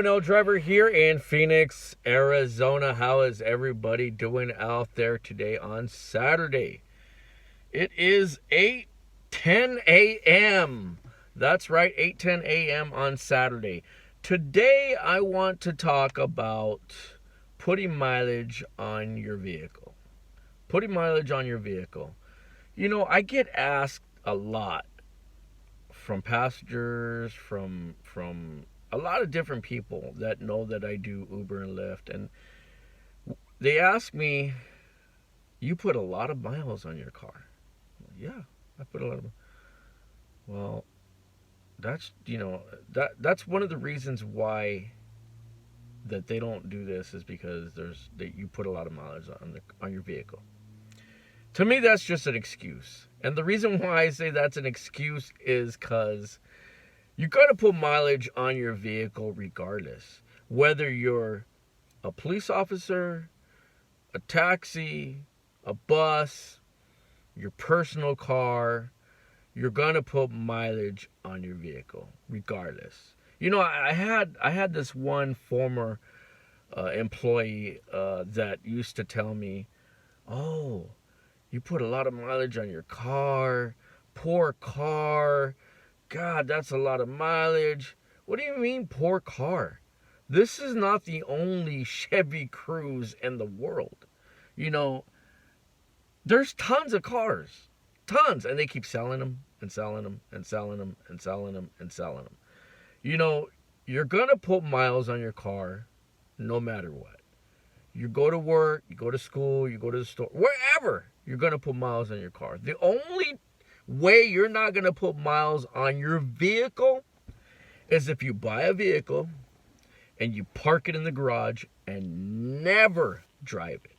Youll driver here in Phoenix, Arizona. How is everybody doing out there today on Saturday? It is 8:10 a.m. That's right, 8:10 a.m. on Saturday. Today I want to talk about putting mileage on your vehicle. Putting mileage on your vehicle. You know, I get asked a lot from passengers, from a lot of different people that know that I do Uber and Lyft, and they ask me, "You put a lot of miles on your car." Well, yeah, I put a lot of. Well, that's one of the reasons why that they don't do this is because you put a lot of mileage on your vehicle. To me, that's just an excuse. And the reason why I say that's an excuse is because you got to put mileage on your vehicle regardless. Whether you're a police officer, a taxi, a bus, your personal car, you're going to put mileage on your vehicle regardless. You know, I had this one former employee that used to tell me, "Oh, you put a lot of mileage on your car. Poor car. God, that's a lot of mileage." What do you mean, poor car? This is not the only Chevy Cruze in the world. You know, there's tons of cars. Tons. And they keep selling them and selling them and selling them and selling them and selling them. You know, you're going to put miles on your car no matter what. You go to work, you go to school, you go to the store, wherever, you're going to put miles on your car. The only way you're not going to put miles on your vehicle is if you buy a vehicle and you park it in the garage and never drive it.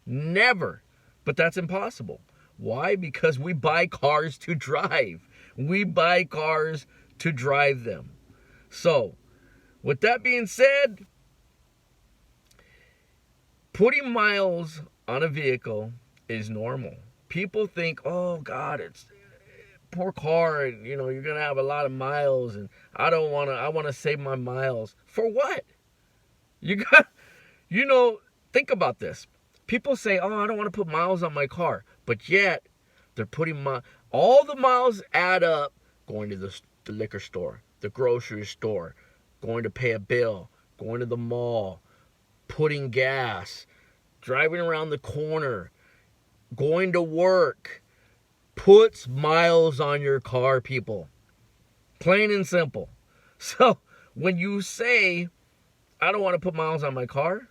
Never. But that's impossible. Why? Because we buy cars to drive. We buy cars to drive them. So, with that being said, putting miles on a vehicle is normal. People think, "Oh God, it's poor car, and you know you're gonna have a lot of miles, and I want to save my miles." For what? Think about this. People say, "Oh, I don't want to put miles on my car," but yet they're putting all the miles add up, going to the liquor store, the grocery store, going to pay a bill, going to the mall, putting gas, driving around the corner, going to work, puts miles on your car, people. Plain and simple. So when you say, "I don't want to put miles on my car,"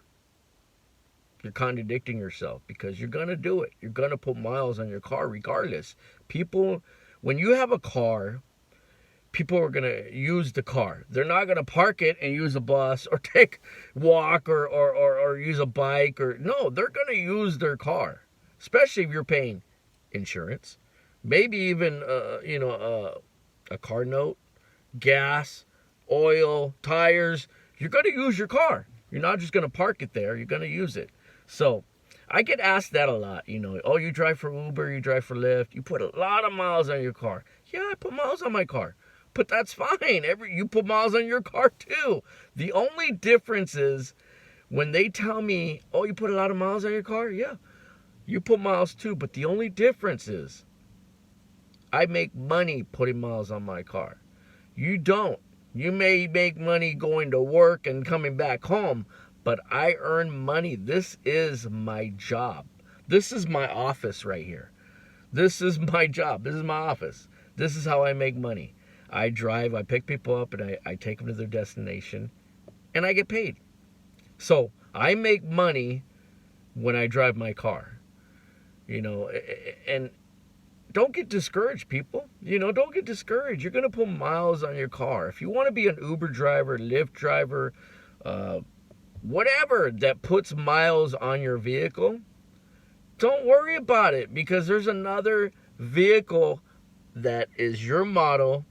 you're contradicting yourself because you're going to do it. You're going to put miles on your car regardless. People, when you have a car, people are going to use the car. They're not going to park it and use a bus or walk or use a bike. No, they're going to use their car, especially if you're paying insurance, maybe even a car note, gas, oil, tires. You're going to use your car. You're not just going to park it there. You're going to use it. So I get asked that a lot. "Oh, you drive for Uber, you drive for Lyft, you put a lot of miles on your car." Yeah, I put miles on my car. But that's fine. You put miles on your car too. The only difference is when they tell me, "Oh, you put a lot of miles on your car?" Yeah, you put miles too. But the only difference is I make money putting miles on my car. You don't. You may make money going to work and coming back home, but I earn money. This is my job. This is my office right here. This is my job. This is my office. This is how I make money. I drive, I pick people up, and I take them to their destination, and I get paid. So I make money when I drive my car. And don't get discouraged, people. Don't get discouraged. You're going to put miles on your car. If you want to be an Uber driver, Lyft driver, whatever that puts miles on your vehicle, don't worry about it because there's another vehicle that is your model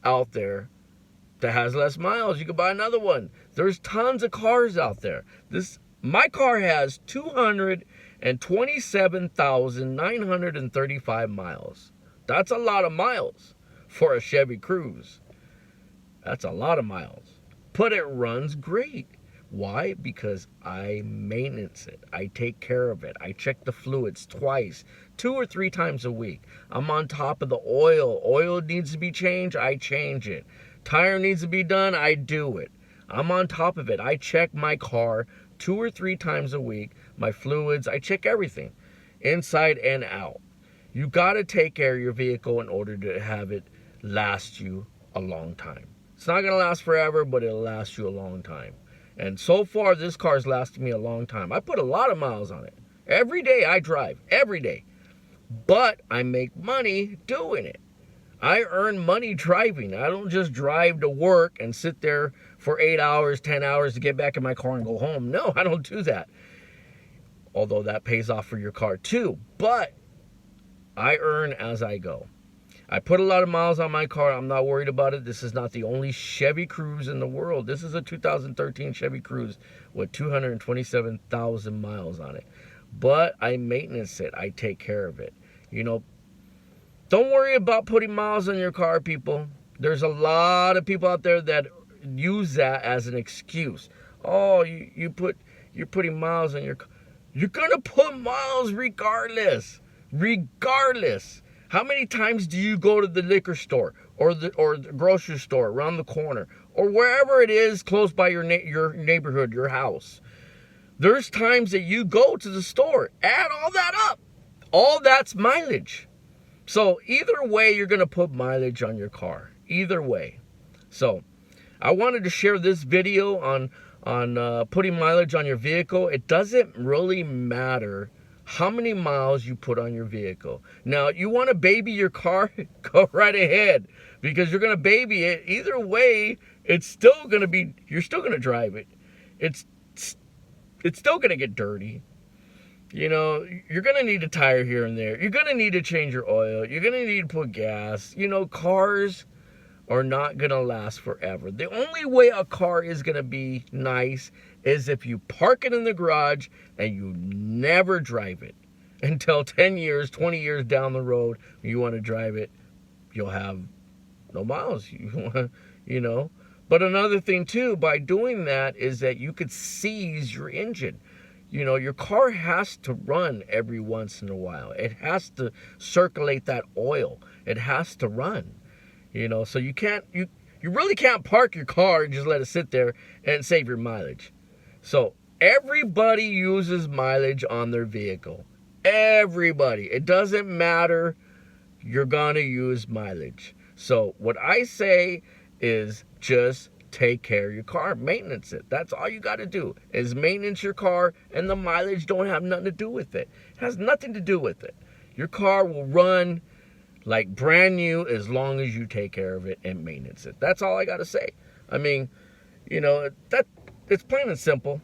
out there that has less miles. You can buy another one. There's tons of cars out there. My car has 227,935 miles. That's a lot of miles for a Chevy Cruze. That's a lot of miles. but it runs great. Why? Because I maintenance it. I take care of it. I check the fluids twice, 2 or 3 times a week. I'm on top of the oil. Oil needs to be changed, I change it. Tire needs to be done, I do it. I'm on top of it. I check my car 2 or 3 times a week. My fluids, I check everything, inside and out. You got to take care of your vehicle in order to have it last you a long time. It's not going to last forever, but it'll last you a long time. And so far, this car's lasted me a long time. I put a lot of miles on it. Every day I drive, every day. But I make money doing it. I earn money driving. I don't just drive to work and sit there for 8 hours, 10 hours to get back in my car and go home. No, I don't do that. Although that pays off for your car too. But I earn as I go. I put a lot of miles on my car. I'm not worried about it. This is not the only Chevy Cruze in the world. This is a 2013 Chevy Cruze with 227,000 miles on it. But I maintenance it. I take care of it. You know, don't worry about putting miles on your car, people. There's a lot of people out there that use that as an excuse. Oh, you're putting miles on your car. You're going to put miles regardless. Regardless. How many times do you go to the liquor store or the grocery store around the corner or wherever it is close by your neighborhood, your house? There's times that you go to the store, add all that up. All that's mileage. So either way, you're going to put mileage on your car. Either way. So I wanted to share this video on putting mileage on your vehicle. It doesn't really matter how many miles you put on your vehicle. Now, you want to baby your car, go right ahead, because you're going to baby it. Either way, it's still going to be, you're still going to drive it. It's still going to get dirty. You know, you're going to need a tire here and there. You're going to need to change your oil. You're going to need to put gas. You know, cars are not going to last forever. The only way a car is going to be nice is if you park it in the garage and you never drive it until 10 years, 20 years down the road. You want to drive it, you'll have no miles. You know. But another thing too, by doing that, is that you could seize your engine. You know, your car has to run every once in a while. It has to circulate that oil. It has to run. You know, so you really can't park your car and just let it sit there and save your mileage. So everybody uses mileage on their vehicle. Everybody. It doesn't matter. You're going to use mileage. So what I say is just take care of your car. Maintenance it. That's all you got to do is maintenance your car, and the mileage don't have nothing to do with it. It has nothing to do with it. Your car will run like brand new as long as you take care of it and maintenance it. That's all I got to say. I mean, you know, it's plain and simple.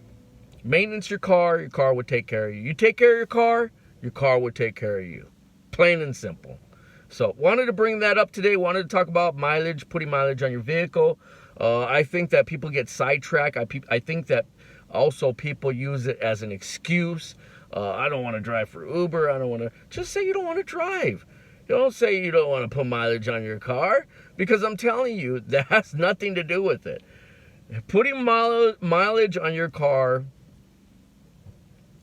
Maintenance your car would take care of you. You take care of your car would take care of you. Plain and simple. So, wanted to bring that up today. Wanted to talk about mileage, putting mileage on your vehicle. I think that people get sidetracked. I think that also people use it as an excuse. I don't want to drive for Uber. I don't want to. Just say you don't want to drive. Don't say you don't want to put mileage on your car, because I'm telling you, that has nothing to do with it. Putting mileage on your car,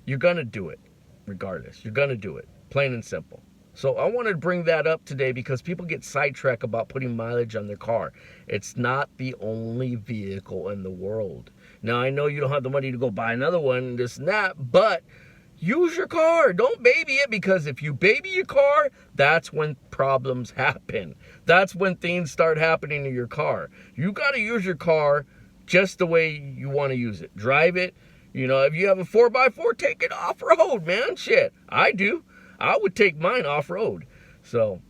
you're going to do it regardless. You're going to do it, plain and simple. So I wanted to bring that up today because people get sidetracked about putting mileage on their car. It's not the only vehicle in the world. Now, I know you don't have the money to go buy another one, this and that, but use your car. Don't baby it, because if you baby your car, that's when problems happen. That's when things start happening to your car. You got to use your car just the way you want to use it. Drive it. You know, if you have a 4x4, take it off-road, man. Shit, I do. I would take mine off-road. So,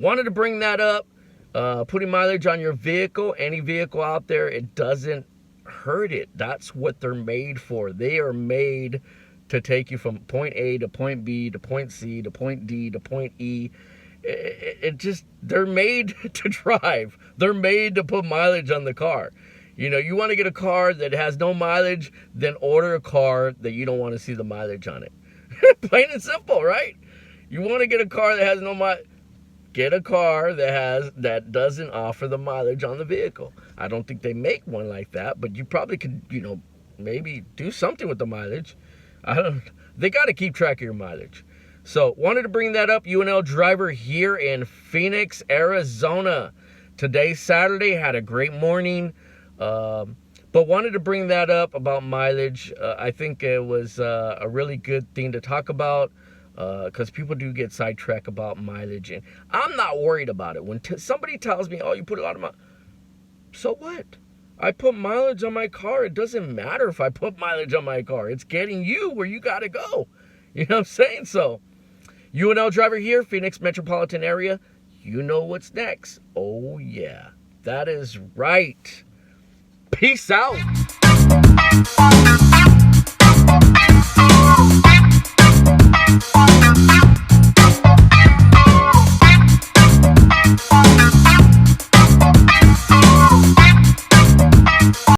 wanted to bring that up. Putting mileage on your vehicle, any vehicle out there, it doesn't hurt it. That's what they're made for. They are made to take you from point A to point B to point C to point D to point E. They're made to drive. They're made to put mileage on the car. You know, you want to get a car that has no mileage, then order a car that you don't want to see the mileage on it. Plain and simple, right? You want to get a car that has no mileage, get a car that doesn't offer the mileage on the vehicle. I don't think they make one like that, but you probably could, maybe do something with the mileage. They got to keep track of your mileage. So wanted to bring that up. UNL driver here in Phoenix, Arizona. Today's Saturday, had a great morning. But wanted to bring that up about mileage. I think it was a really good thing to talk about, because people do get sidetracked about mileage. And I'm not worried about it. When somebody tells me, oh, you put a lot of mileage. So what? I put mileage on my car. It doesn't matter if I put mileage on my car. It's getting you where you got to go. You know what I'm saying? So, UNL driver here, Phoenix metropolitan area. You know what's next. Oh, yeah. That is right. Peace out.